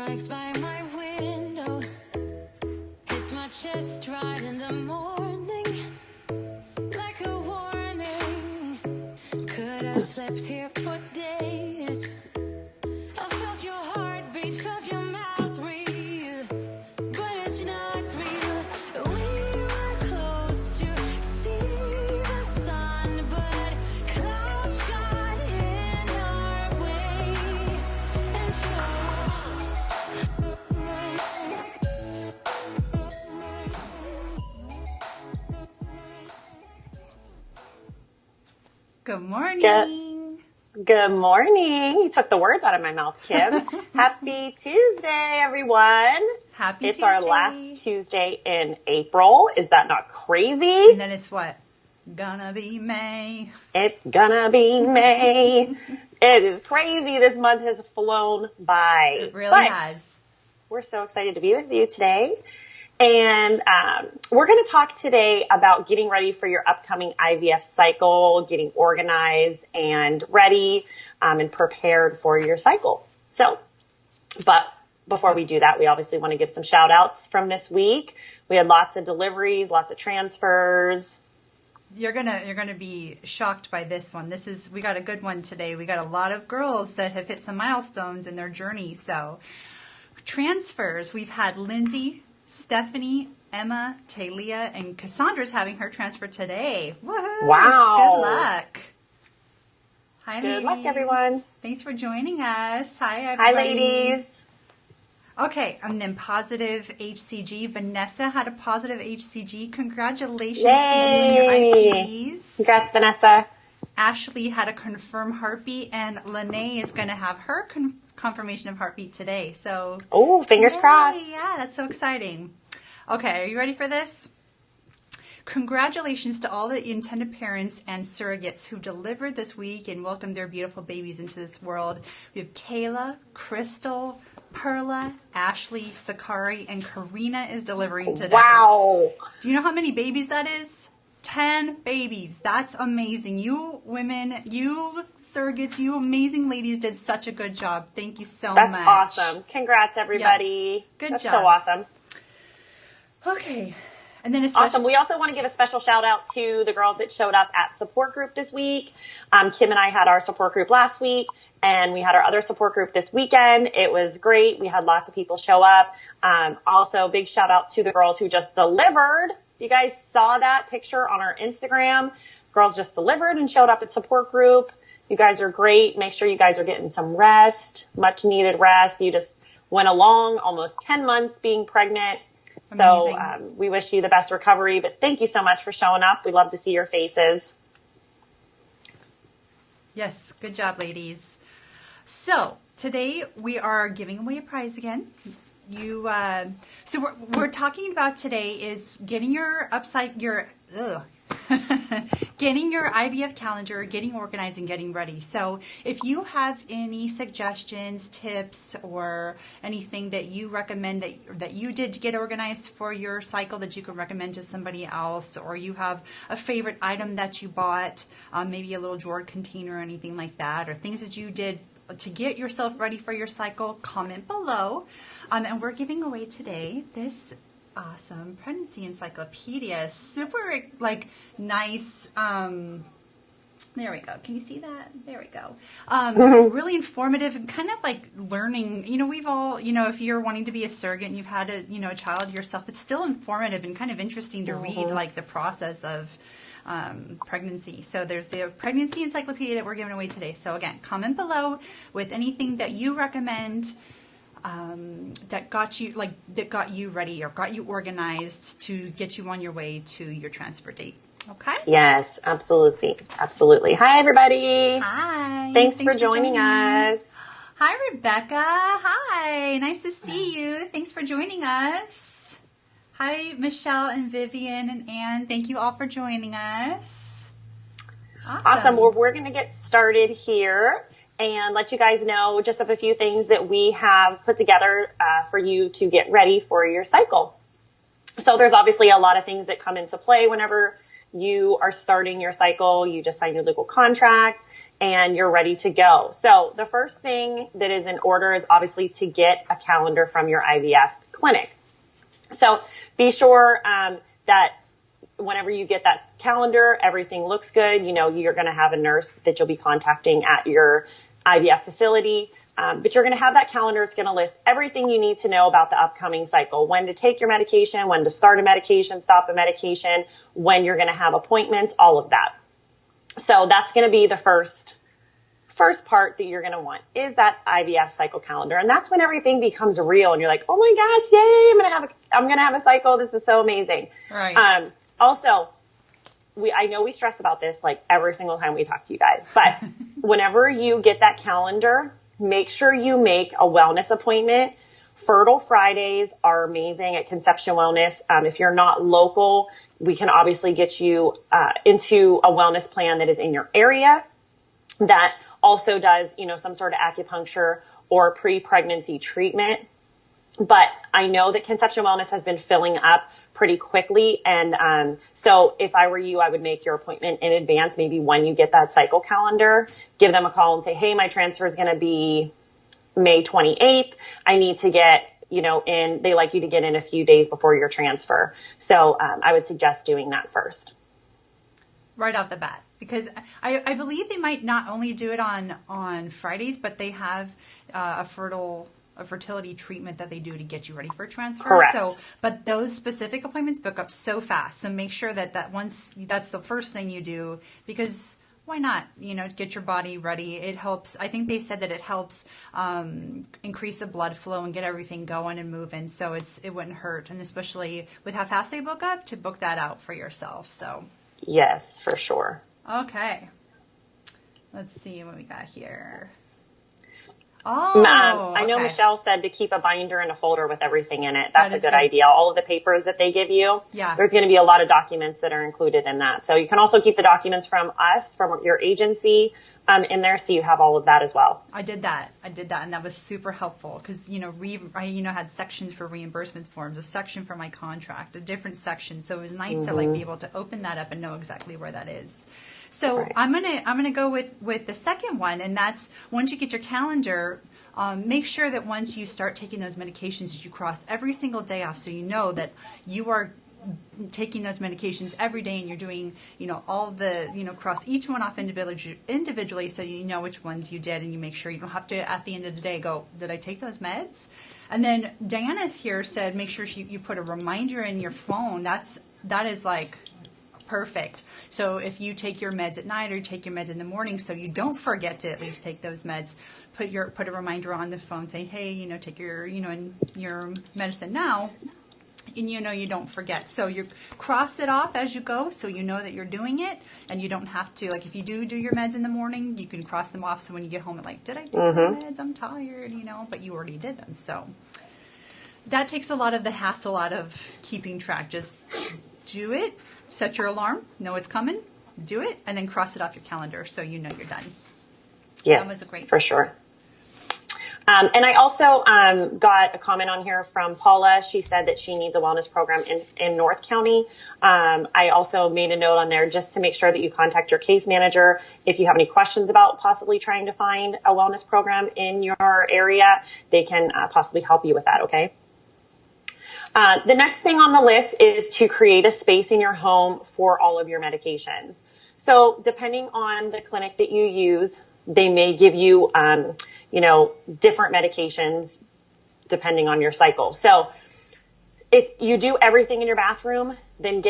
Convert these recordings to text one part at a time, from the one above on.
strikes by my window, hits my chest right in the morning, like a warning. Could have slept here for days. I felt your heartbeat, felt your mouth breathe, but it's not real. We were close to see the sun, but clouds got in our way, and so good morning. Good morning. You took the words out of my mouth, Kim. Happy Tuesday, everyone. Happy It's Tuesday. our last Tuesday in April. Is that not crazy? And then it's what? Gonna be May. It's gonna be May. It is crazy. This month has flown by. It really But has. we're so excited to be with you today. And we're going to talk today about getting ready for your upcoming IVF cycle, getting organized and ready and prepared for your cycle. So, but before we do that, we obviously want to give some shout outs from this week. We had lots of deliveries, lots of transfers. You're gonna be shocked by this one. We got a good one today. We got a lot of girls that have hit some milestones in their journey. So transfers, we've had Lindsay, Stephanie, Emma, Talia, and Cassandra's having her transfer today. Woohoo! Wow. Good luck. Hi, Good ladies. luck, everyone. Thanks for joining us. Hi, Hi, everybody. ladies. Okay, and then positive HCG. Vanessa had a positive HCG. Congratulations Yay. to you and your IPs. Congrats, Vanessa. Ashley had a confirmed heartbeat, and Lene is going to have her confirmation of heartbeat today. So, Oh, fingers yay, crossed. Yeah, that's so exciting. Okay, are you ready for this? Congratulations to all the intended parents and surrogates who delivered this week and welcomed their beautiful babies into this world. We have Kayla, Crystal, Perla, Ashley, Sakari, and Karina is delivering today. Wow. Do you know how many babies that is? 10 babies. That's amazing. You women, you surrogates, you amazing ladies did such a good job. Thank you so That's much. awesome. Congrats, everybody. Yes. Good That's job. so awesome. Okay. And then a special... Awesome. We also want to give a special shout out to the girls that showed up at support group this week. Kim and I had our support group last week, and we had our other support group this weekend. It was great. We had lots of people show up. Also, big shout out to the girls who just delivered. You guys saw that picture on our Instagram. Girls just delivered and showed up at support group. You guys are great. Make sure you guys are getting some rest, much needed rest. You just went along almost 10 months being pregnant. So we wish you the best recovery, but thank you so much for showing up. We love to see your faces. Yes, good job, ladies. So today we are giving away a prize again. So we're talking about today is getting your getting your IVF calendar, getting organized, and getting ready. So if you have any suggestions, tips, or anything that you recommend that you did to get organized for your cycle that you could recommend to somebody else, or you have a favorite item that you bought, maybe a little drawer container or anything like that, or things that you did to get yourself ready for your cycle, comment below. And we're giving away today this awesome pregnancy encyclopedia. Super nice. There we go. Can you see that? There we go. Really informative and kind of like learning. We've all, if you're wanting to be a surrogate and you've had a child yourself, it's still informative and kind of interesting to read like the process of pregnancy. So there's the pregnancy encyclopedia that we're giving away today. So again, comment below with anything that you recommend that got you ready or got you organized to get you on your way to your transfer date. Okay? Yes, absolutely. Absolutely. Hi, everybody. Hi. Thanks for joining us. Hi, Rebecca. Hi. Nice to see you. Thanks for joining us. Hi, Michelle and Vivian and Anne. Thank you all for joining us. Awesome. Well, we're going to get started here and let you guys know just of a few things that we have put together for you to get ready for your cycle. So there's obviously a lot of things that come into play whenever you are starting your cycle, you just signed your legal contract, and you're ready to go. So the first thing that is in order is obviously to get a calendar from your IVF clinic. So be sure that whenever you get that calendar, everything looks good. You know, you're going to have a nurse that you'll be contacting at your IVF facility. But you're going to have that calendar. It's going to list everything you need to know about the upcoming cycle, when to take your medication, when to start a medication, stop a medication, when you're going to have appointments, all of that. So that's going to be the first part that you're going to want is that IVF cycle calendar. And that's when everything becomes real and you're like, oh my gosh, yay, I'm going to have a cycle. This is so amazing. Right. Also, I know we stress about this like every single time we talk to you guys, but whenever you get that calendar, make sure you make a wellness appointment. Fertile Fridays are amazing at Conception Wellness. If you're not local, we can obviously get you into a wellness plan that is in your area that also does, you know, some sort of acupuncture or pre-pregnancy treatment. But I know that Conception Wellness has been filling up pretty quickly. And so if I were you, I would make your appointment in advance, maybe when you get that cycle calendar, give them a call and say, hey, my transfer is going to be May 28th. I need to get, you know, they like you to get in a few days before your transfer. So I would suggest doing that first. Right off the bat. Because I believe they might not only do it on Fridays, but they have a fertility treatment that they do to get you ready for transfer. Correct. So, but those specific appointments book up so fast. So make sure that once that's the first thing you do, because why not, you know, get your body ready. It helps. I think they said that it helps increase the blood flow and get everything going and moving. So it wouldn't hurt. And especially with how fast they book up, to book that out for yourself. So. Yes, for sure. Okay. Let's see what we got here. Oh, I know Michelle said to keep a binder and a folder with everything in it. That's a good idea. All of the papers that they give you, there's going to be a lot of documents that are included in that. So you can also keep the documents from us, from your agency, in there, so you have all of that as well. I did that, and that was super helpful because, you know, I had sections for reimbursement forms, a section for my contract, a different section. So it was nice to like be able to open that up and know exactly where that is. So right. I'm gonna go with the second one, and that's once you get your calendar, make sure that once you start taking those medications, that you cross every single day off, so you know that you are taking those medications every day, and you're doing, you know, all the, you know, cross each one off individually, so you know which ones you did, and you make sure you don't have to at the end of the day go, did I take those meds? And then Diana here said make sure you put a reminder in your phone. That is like perfect. So if you take your meds at night or you take your meds in the morning, so you don't forget to at least take those meds, put a reminder on the phone saying, hey, you know, take your, you know, your medicine now, and you know you don't forget. So you cross it off as you go, so you know that you're doing it, and you don't have to, like, if you do your meds in the morning, you can cross them off, so when you get home, like, did I do my meds? I'm tired, you know, but you already did them. So that takes a lot of the hassle out of keeping track. Just do it. Set your alarm, know it's coming, do it, and then cross it off your calendar so you know you're done. Yes, that was great. For sure. And I also got a comment on here from Paula. She said that she needs a wellness program in North County. I also made a note on there just to make sure that you contact your case manager if you have any questions about possibly trying to find a wellness program in your area. They can possibly help you with that, okay? The next thing on the list is to create a space in your home for all of your medications. So depending on the clinic that you use, they may give you, you know, different medications depending on your cycle. So if you do everything in your bathroom, then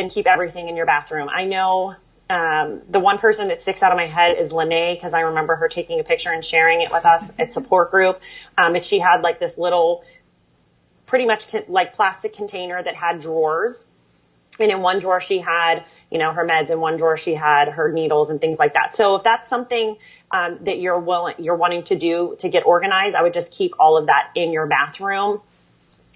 keep everything in your bathroom. I know the one person that sticks out of my head is Lene, because I remember her taking a picture and sharing it with us at support group. And she had like this little, pretty much like plastic container that had drawers. And in one drawer she had, you know, her meds. In one drawer she had her needles and things like that. So if that's something that you're wanting to do to get organized, I would just keep all of that in your bathroom.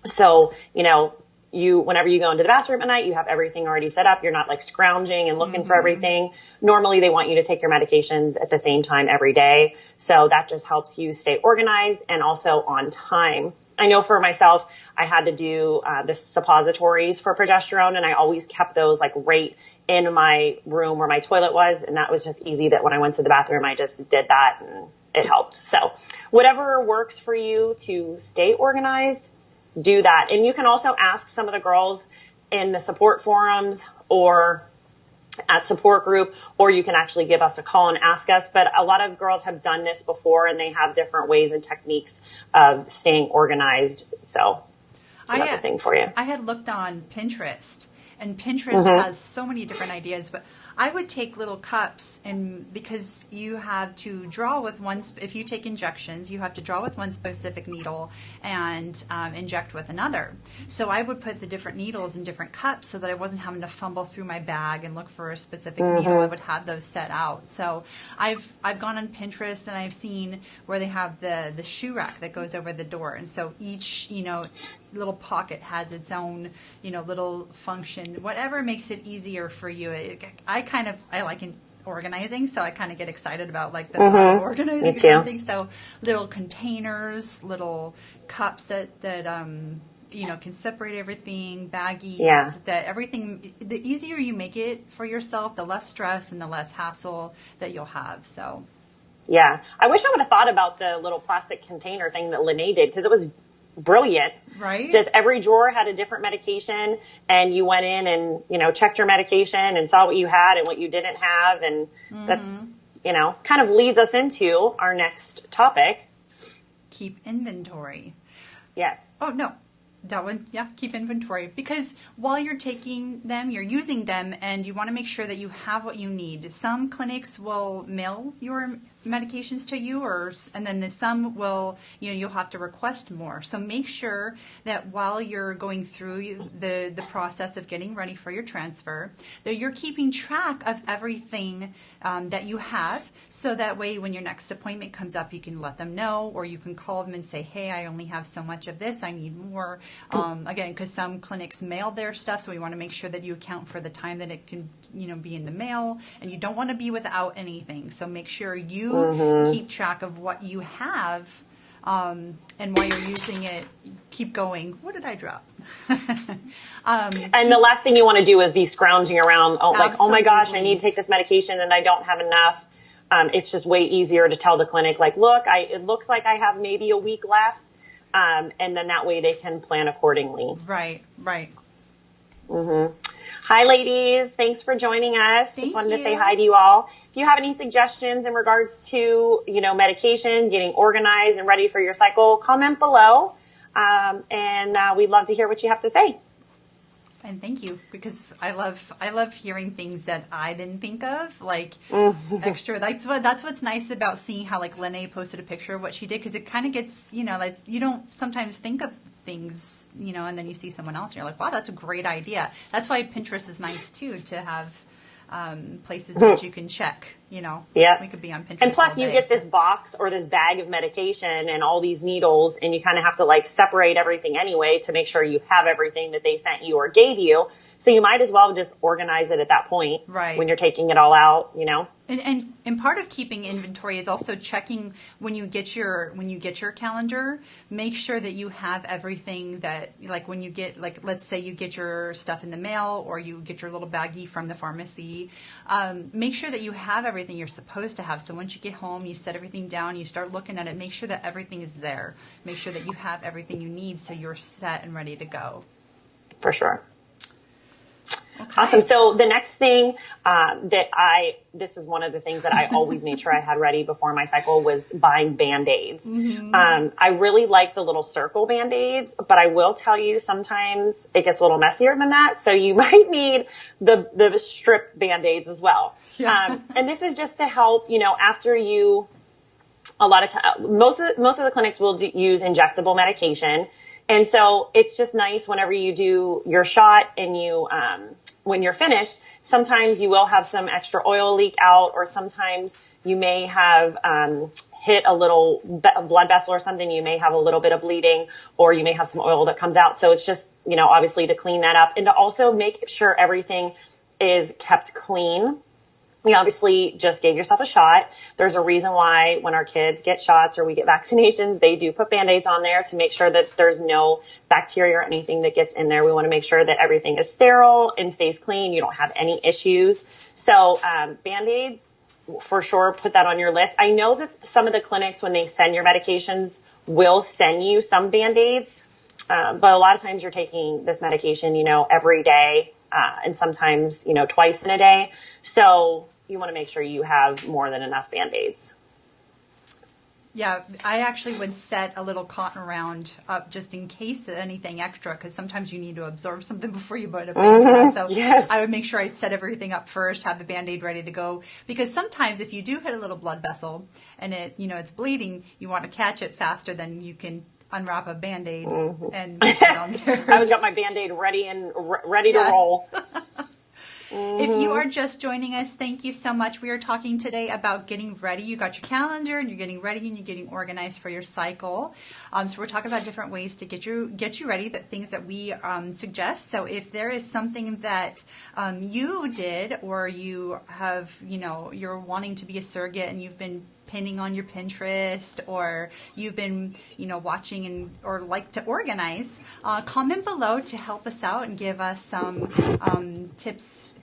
So, you know, whenever you go into the bathroom at night, you have everything already set up. You're not like scrounging and looking for everything. Normally they want you to take your medications at the same time every day. So that just helps you stay organized and also on time. I know for myself, I had to do the suppositories for progesterone, and I always kept those like right in my room where my toilet was, and that was just easy that when I went to the bathroom, I just did that and it helped. So whatever works for you to stay organized, do that. And you can also ask some of the girls in the support forums or at support group, or you can actually give us a call and ask us. But a lot of girls have done this before, and they have different ways and techniques of staying organized. So it's another thing for you. I had looked on Pinterest, and Pinterest has so many different ideas, but I would take little cups, and because you have to draw with one, if you take injections, you have to draw with one specific needle and inject with another. So I would put the different needles in different cups so that I wasn't having to fumble through my bag and look for a specific needle. I would have those set out. So I've gone on Pinterest, and I've seen where they have the shoe rack that goes over the door, and so each little pocket has its own little function. Whatever makes it easier for you. I like organizing, so I kind of get excited about like the organizing something. So little containers, little cups that can separate everything, baggies, that everything, the easier you make it for yourself, the less stress and the less hassle that you'll have. So yeah, I wish I would have thought about the little plastic container thing that Lene did, because it was brilliant. Right. Just every drawer had a different medication, and you went in and, checked your medication and saw what you had and what you didn't have. And that's, kind of leads us into our next topic. Keep inventory. Yes. Oh, no. That one, keep inventory. Because while you're taking them, you're using them, and you want to make sure that you have what you need. Some clinics will mail your medications to you, and then some will, you'll have to request more. So make sure that while you're going through the process of getting ready for your transfer, that you're keeping track of everything that you have, so that way when your next appointment comes up, you can let them know, or you can call them and say, hey, I only have so much of this, I need more. Again, because some clinics mail their stuff, so we want to make sure that you account for the time that it can be in the mail, and you don't want to be without anything. So make sure you keep track of what you have, and while you're using it, keep going. What did I drop? And the last thing you want to do is be scrounging around, oh my gosh, I need to take this medication and I don't have enough. It's just way easier to tell the clinic, like, look, it looks like I have maybe a week left. And then that way they can plan accordingly. Right. Hi, ladies. Thanks for joining us. Just wanted to say hi to you all. If you have any suggestions in regards to, medication, getting organized and ready for your cycle, comment below. And we'd love to hear what you have to say. And thank you, because I love hearing things that I didn't think of, like extra. That's what's nice about seeing how like Lene posted a picture of what she did, because it kind of gets, like you don't sometimes think of things, and then you see someone else and you're like, wow, that's a great idea. That's why Pinterest is nice too, to have places that you can check. Yeah. We could be on Pinterest. And plus, you get this box or this bag of medication and all these needles, and you kind of have to like separate everything anyway to make sure you have everything that they sent you or gave you. So you might as well just organize it at that point, right, when you're taking it all out. And part of keeping inventory is also checking when you get your calendar, make sure that you have everything that, like when you get, like, let's say you get your stuff in the mail or you get your little baggie from the pharmacy, make sure that you have everything you're supposed to have. So once you get home, you set everything down, you start looking at it, make sure that everything is there. Make sure that you have everything you need so you're set and ready to go. For sure. Okay. Awesome. So the next thing this is one of the things that I always made sure I had ready before my cycle, was buying Band-Aids. I really like the little circle Band-Aids, but I will tell you sometimes it gets a little messier than that. So you might need the strip Band-Aids as well. Yeah. And this is just to help, after you, a lot of time, most of the clinics will use injectable medication. And so it's just nice whenever you do your shot and you, when you're finished, sometimes you will have some extra oil leak out, or sometimes you may have hit a little blood vessel or something. You may have a little bit of bleeding, or you may have some oil that comes out. So it's just, obviously to clean that up and to also make sure everything is kept clean. we obviously just gave yourself a shot. There's a reason why when our kids get shots or we get vaccinations, they do put Band-Aids on there to make sure that there's no bacteria or anything that gets in there. We want to make sure that everything is sterile and stays clean. You don't have any issues. So Band-Aids, for sure, put that on your list. I know that some of the clinics, when they send your medications, will send you some Band-Aids. But a lot of times you're taking this medication, every day, and sometimes, twice in a day. So you want to make sure you have more than enough Band-Aids. Yeah, I actually would set a little cotton round up just in case anything extra, because sometimes you need to absorb something before you put a Band-Aid on. So yes. I would make sure I set everything up first, have the Band-Aid ready to go. Because sometimes if you do hit a little blood vessel and it's bleeding, you want to catch it faster than you can unwrap a Band-Aid and put it on there. I always got my Band-Aid ready to roll. If you are just joining us, thank you so much. We are talking today about getting ready. You got your calendar and you're getting ready and you're getting organized for your cycle. So we're talking about different ways to get you ready, the things that we suggest. So if there is something that you did, or you have, you're wanting to be a surrogate and you've been pinning on your Pinterest, or you've been, watching or like to organize, comment below to help us out and give us some tips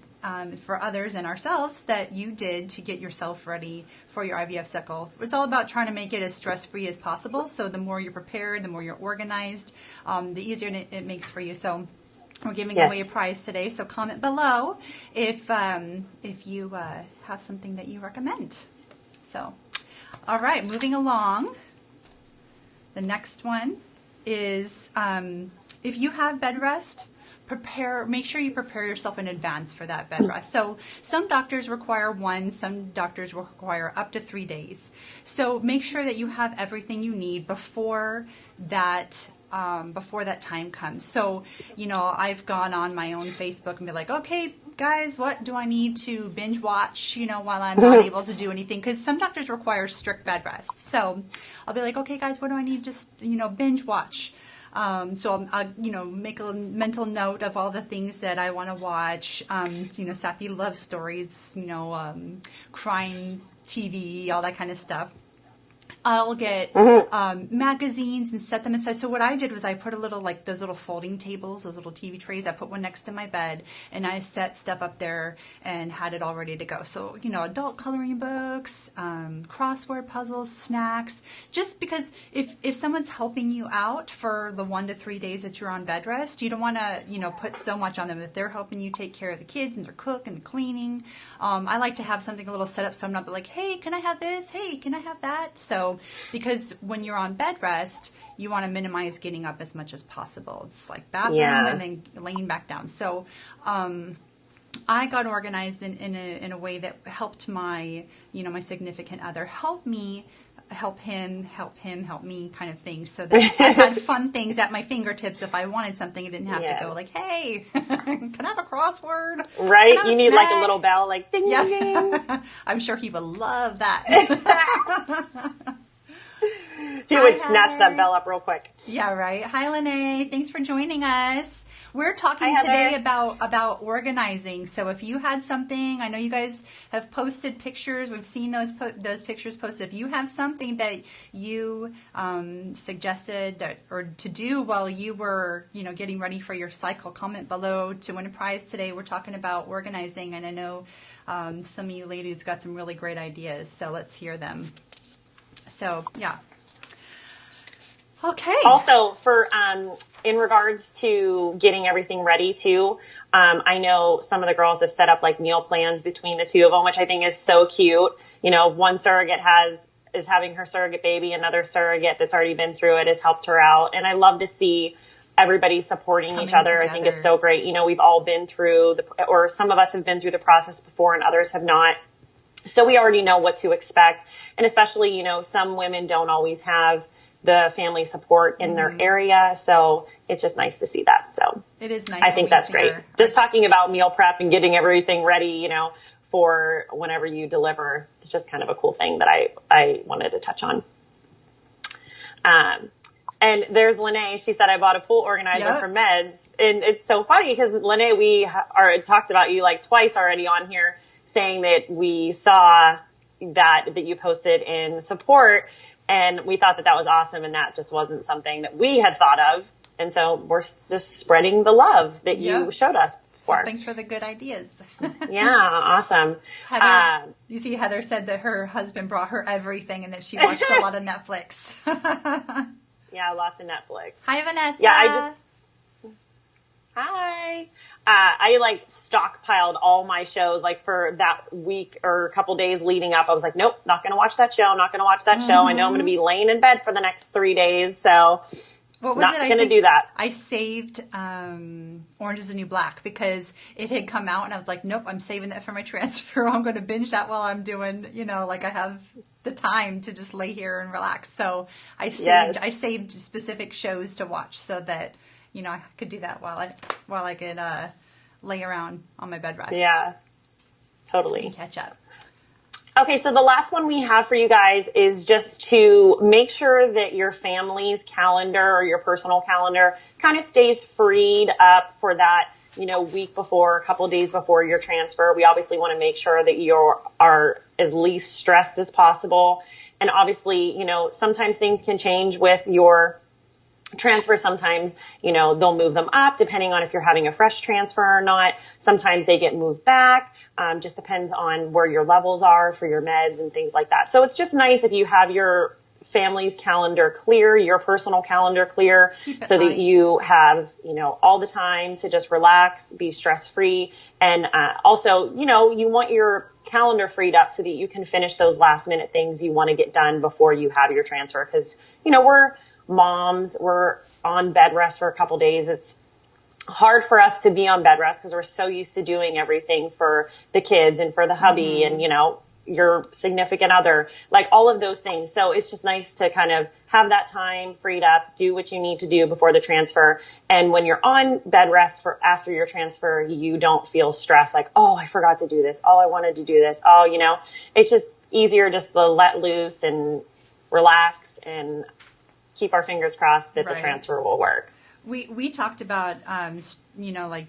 for others and ourselves that you did to get yourself ready for your IVF cycle. It's all about trying to make it as stress-free as possible. So the more you're prepared, the more you're organized, the easier it makes for you. So we're giving away a prize today. So comment below if you have something that you recommend. So, all right, moving along. The next one is if you have bed rest, make sure you prepare yourself in advance for that bed rest. So some doctors require 1, some doctors require up to 3 days. So make sure that you have everything you need before that time comes. So, I've gone on my own Facebook and be like, okay, guys, what do I need to binge watch, while I'm not able to do anything? Because some doctors require strict bed rest. So I'll be like, okay, guys, what do I need? Just, binge watch. So I'll make a mental note of all the things that I want to watch, sappy love stories, crime TV, all that kind of stuff. I'll get magazines and set them aside. So what I did was I put a little, like those little folding tables, those little TV trays. I put one next to my bed, and I set stuff up there and had it all ready to go. So, adult coloring books, crossword puzzles, snacks. Just because if someone's helping you out for the 1 to 3 days that you're on bed rest, you don't want to, put so much on them. If they're helping you take care of the kids and their cook and cleaning, I like to have something a little set up so I'm not like, hey, can I have this? Hey, can I have that? So, because when you're on bed rest, you want to minimize getting up as much as possible. It's like bathroom and then laying back down. So I got organized in a way that helped my, my significant other help me, help him, help me kind of thing. So that I had fun things at my fingertips. If I wanted something, I didn't have to go like, hey, can I have a crossword? Right. You need like a little bell, like ding, ding, ding. I'm sure he would love that. He would snatch that bell up real quick. Yeah, right. Hi, Lene. Thanks for joining us. We're talking today about organizing. So if you had something, I know you guys have posted pictures. We've seen those pictures posted. If you have something that you suggested or to do while you were, getting ready for your cycle, comment below to win a prize today. We're talking about organizing, and I know some of you ladies got some really great ideas. So let's hear them. So, yeah. Okay. Also, for in regards to getting everything ready too, I know some of the girls have set up like meal plans between the two of them, which I think is so cute. One surrogate is having her surrogate baby, another surrogate that's already been through it has helped her out, and I love to see everybody supporting each other. Together. I think it's so great. We've all been through or some of us have been through the process before, and others have not. So we already know what to expect, and especially some women don't always have the family support in their area. So it's just nice to see that. So it is nice. I think that's great. Just talking about meal prep and getting everything ready, for whenever you deliver. It's just kind of a cool thing that I wanted to touch on. And there's Lene. She said, I bought a pool organizer for meds. And it's so funny because Lene, we talked about you like twice already on here. saying that we saw that you posted in support, and we thought that was awesome, and that just wasn't something that we had thought of. And so we're just spreading the love that you showed us before. So thanks for the good ideas. Yeah, awesome. Heather, you see, Heather said that her husband brought her everything and that she watched a lot of Netflix. Yeah, lots of Netflix. Hi, Vanessa. Yeah, Hi. I like stockpiled all my shows like for that week or a couple days leading up. I was like, nope, not going to watch that show. Not going to watch that show. I know I'm going to be laying in bed for the next 3 days. So not going to do that. I saved Orange is the New Black because it had come out and I was like, nope, I'm saving that for my transfer. I'm going to binge that while I'm doing, like I have the time to just lay here and relax. So I saved specific shows to watch so that I could do that while I could lay around on my bed rest. Yeah, totally. And catch up. Okay, so the last one we have for you guys is just to make sure that your family's calendar or your personal calendar kind of stays freed up for that, week before, a couple of days before your transfer. We obviously want to make sure that you are as least stressed as possible. And obviously, sometimes things can change with your transfer. Sometimes, they'll move them up depending on if you're having a fresh transfer or not. Sometimes they get moved back. Just depends on where your levels are for your meds and things like that. So it's just nice if you have your family's calendar clear, your personal calendar clear, so that you have, all the time to just relax, be stress free. And, also, you want your calendar freed up so that you can finish those last minute things you want to get done before you have your transfer. Cause, we're moms, we're on bed rest for a couple days. It's hard for us to be on bed rest because we're so used to doing everything for the kids and for the hubby and, your significant other, like all of those things. So it's just nice to kind of have that time freed up, do what you need to do before the transfer. And when you're on bed rest for after your transfer, you don't feel stressed like, oh, I forgot to do this. Oh, I wanted to do this. Oh, it's just easier just to let loose and relax and keep our fingers crossed that the transfer will work. We talked about, like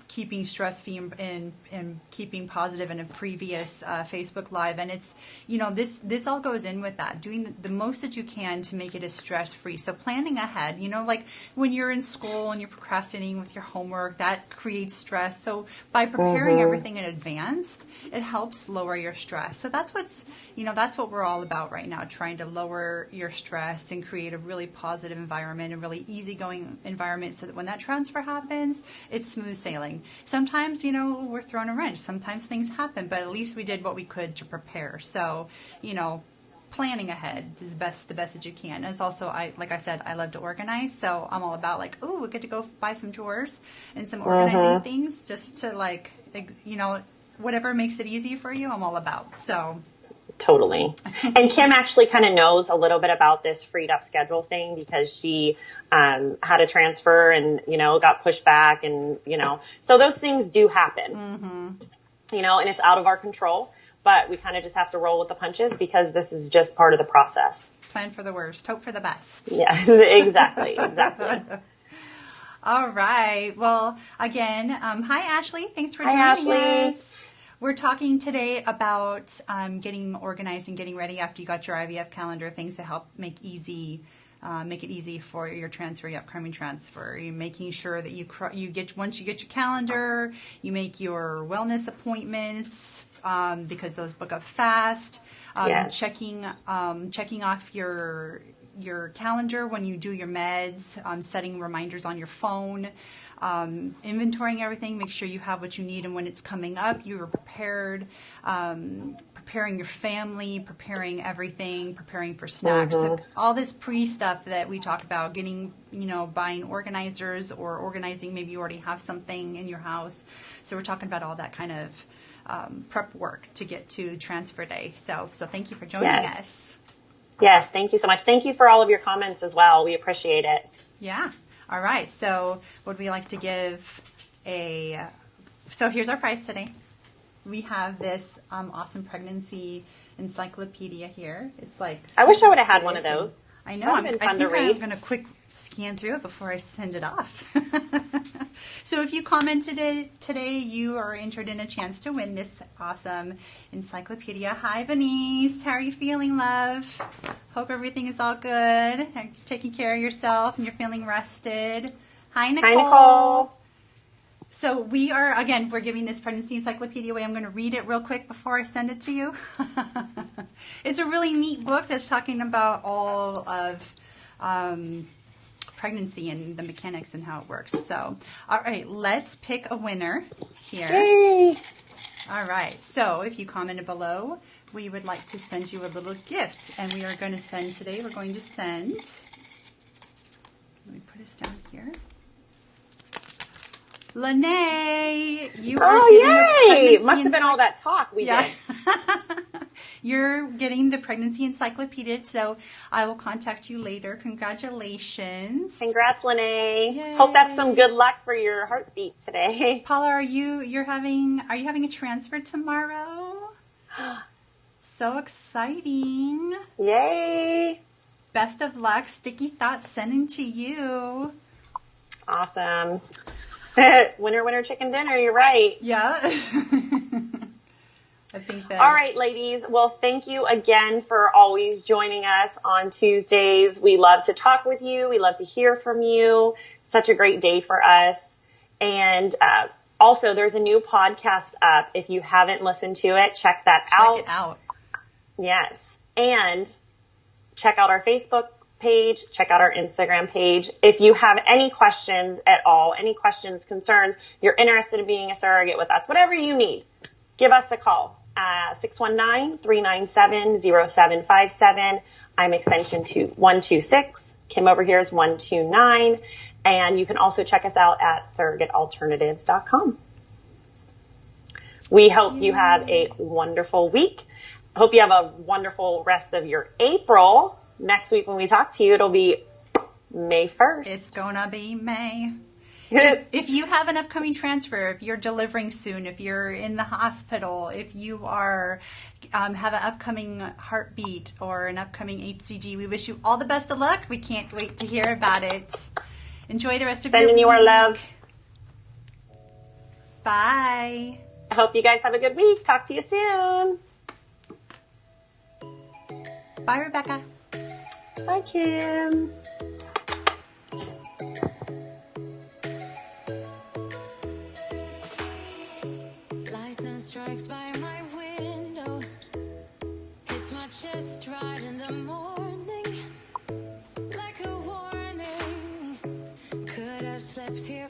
keeping stress free and keeping positive in a previous Facebook Live. And it's, this all goes in with that, doing the most that you can to make it as stress free. So planning ahead, like when you're in school and you're procrastinating with your homework, that creates stress. So by preparing everything in advance, it helps lower your stress. So that's that's what we're all about right now, trying to lower your stress and create a really positive environment, a really easygoing environment so that when that transfer happens, it's smooth sailing. Sometimes, we're thrown a wrench. Sometimes things happen, but at least we did what we could to prepare. So, planning ahead is the best that you can. And it's also, like I said, I love to organize. So I'm all about we get to go buy some drawers and some organizing things just to whatever makes it easy for you, I'm all about. So. Totally. And Kim actually kind of knows a little bit about this freed up schedule thing because she had a transfer and, got pushed back and, so those things do happen, and it's out of our control, but we kind of just have to roll with the punches because this is just part of the process. Plan for the worst, hope for the best. Yeah, exactly. All right. Well, again, hi, Ashley. Thanks for joining us. We're talking today about getting organized and getting ready after you got your IVF calendar, things to help make it easy for your transfer, your upcoming transfer. You're making sure that once you get your calendar, you make your wellness appointments because those book up fast. Checking off your calendar when you do your meds, setting reminders on your phone. Inventorying everything, make sure you have what you need, and when it's coming up, you are prepared. Preparing your family, preparing everything, preparing for snacks, so all this pre-stuff that we talk about, getting, buying organizers or organizing, maybe you already have something in your house. So we're talking about all that kind of prep work to get to transfer day. So thank you for joining us. Yes, thank you so much. Thank you for all of your comments as well. We appreciate it. Yeah. All right, so would we like to give so here's our price today. We have this awesome pregnancy encyclopedia here. It's like... I wish I would have had one of those. I know. That'd been fun to I'm read. going to quick scan through it before I send it off. So if you commented it today, you are entered in a chance to win this awesome encyclopedia. Hi, Venice. How are you feeling, love? Hope everything is all good. You're taking care of yourself and you're feeling rested. Hi, Nicole. Hi, Nicole. So we're giving this pregnancy encyclopedia away. I'm going to read it real quick before I send it to you. It's a really neat book that's talking about all of pregnancy and the mechanics and how it works. So, all right, let's pick a winner here. Yay! All right, so if you commented below, we would like to send you a little gift. And we are going to send today, let me put this down here. Lene, you are getting yay! the Must have been all that talk we did. You're getting the pregnancy encyclopedia, so I will contact you later. Congratulations. Congrats, Lene. Yay. Hope that's some good luck for your heartbeat today. Paula, are you having a transfer tomorrow? So exciting. Yay. Best of luck. Sticky thoughts sending to you. Awesome. Winner, winner, chicken dinner. You're right. Yeah. I think that. All right, ladies. Well, thank you again for always joining us on Tuesdays. We love to talk with you. We love to hear from you. Such a great day for us. And also, there's a new podcast up. If you haven't listened to it, check that out. Check it out. Yes. And check out our Facebook page, check out our Instagram page. If you have any questions at all, any questions, concerns, you're interested in being a surrogate with us, whatever you need, give us a call. 619-397-0757. I'm extension 126. Kim over here is 129. And you can also check us out at surrogatealternatives.com. We hope you have a wonderful week. I hope you have a wonderful rest of your April. Next week when we talk to you, it'll be May 1st. It's gonna be May. If you have an upcoming transfer, if you're delivering soon, if you're in the hospital, if you are have an upcoming heartbeat or an upcoming HCG, we wish you all the best of luck. We can't wait to hear about it. Enjoy the rest of your week. Sending you our love. Bye. I hope you guys have a good week. Talk to you soon. Bye, Rebecca. Bye, Kim. Lightning strikes by my window. Hits my chest right in the morning. Like a warning. Could have slept here